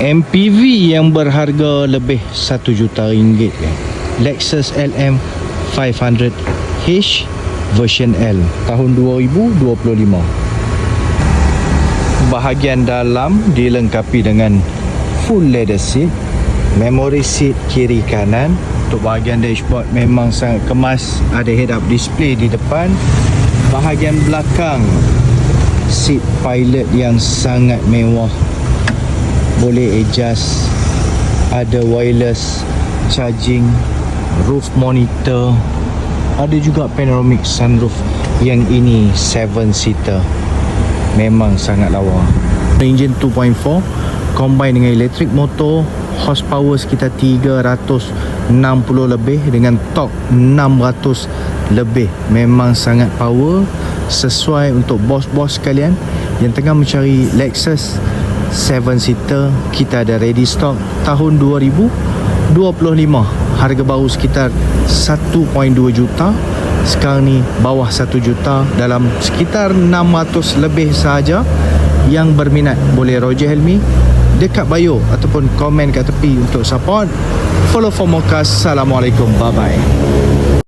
MPV yang berharga lebih 1 juta ringgit, Lexus LM 500H version L tahun 2025. Bahagian dalam dilengkapi dengan full leather seat, memory seat kiri kanan. Untuk bahagian dashboard memang sangat kemas, ada head up display di depan. Bahagian belakang seat pilot yang sangat mewah, boleh adjust, ada wireless charging, roof monitor, ada juga panoramic sunroof. Yang ini 7-seater, memang sangat lawa. Engine 2.4 combine dengan electric motor, horsepower sekitar 360 lebih dengan torque 600 lebih. Memang sangat power, sesuai untuk bos-bos sekalian yang tengah mencari Lexus 7-seater. Kita ada ready stock tahun 2025. Harga baru sekitar 1.2 juta. Sekarang ni bawah 1 juta, dalam sekitar 600 lebih sahaja. Yang berminat boleh Roger Helmi dekat bio ataupun komen kat tepi untuk support. Follow for more cast. Assalamualaikum, bye bye.